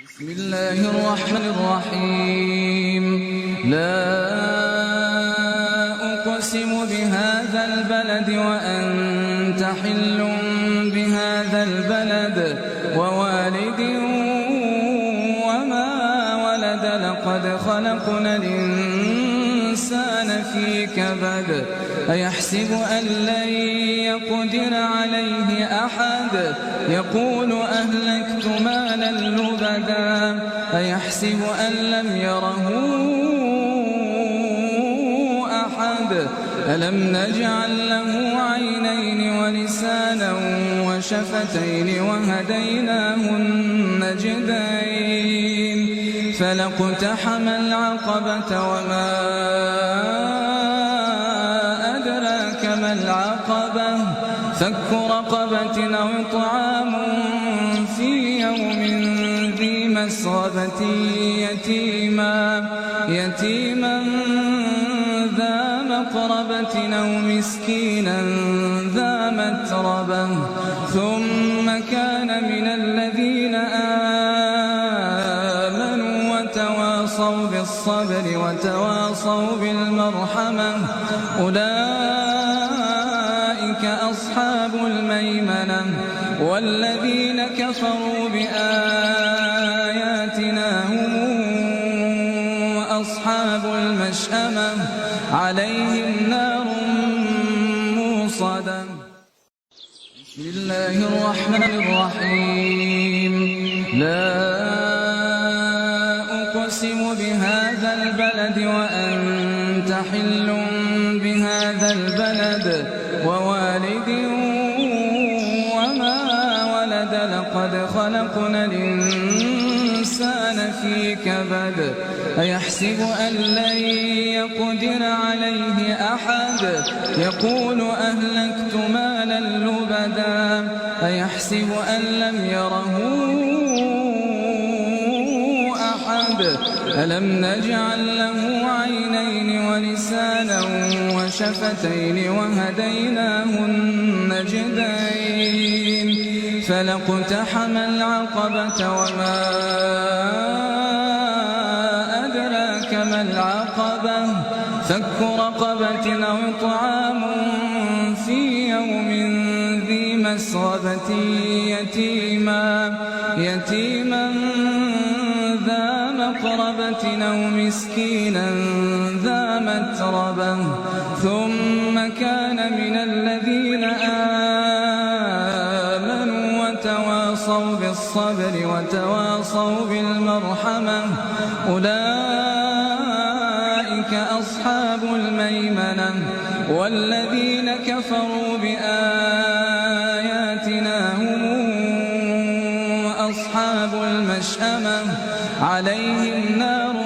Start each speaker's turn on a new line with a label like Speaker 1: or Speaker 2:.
Speaker 1: بسم الله الرحمن الرحيم. لا أقسم بهذا البلد وأنت حل بهذا البلد ووالد وما ولد لقد خلقنا الإنسان في كبد أيحسب أن لن يقدر عليه أحد يقول أهلكت مالا لبدا أيحسب أن لم يره أحد ألم نجعل له عينين ولسانا وشفتين وهديناه النجدين فلاقتحم العقبة وما أدراك ما العقبة فك رقبة أو إطعام في يوم ذي مسغبة يتيما ذا مقربة أو مسكينا ذا متربة ثم كان من الذين آمنوا وتواصوا بالصبر وتواصوا بالمرحمة أولئك أصحاب الميمنة والذين كفروا بآياتنا هم أصحاب المشأمة عليهم نار موصدة. بسم الله الرحمن الرحيم. لا أقسم بهذا البلد وأنت حل بهذا البلد ووالد وما ولد لقد خلقنا الإنسان في كبد أيحسب أن لن يقدر عليه أحد يقول أهلكت مالا لبدا أيحسب أن لم يره أحد ألم نجعل له عينين ولسانا وشفتين وهديناه النجدين فلاقتحم العقبة وما أدراك ما العقبة فك رقبة أو إطعام في يوم ذي مسغبة يتيما ذا مقربة أو مسكينا ذا متربة ثم كان من الذين آمنوا وتواصوا بالصبر وتواصوا بالمرحمة أولئك أصحاب الميمنة والذين كفروا بآياتنا هم أصحاب المشأمة عليهم نار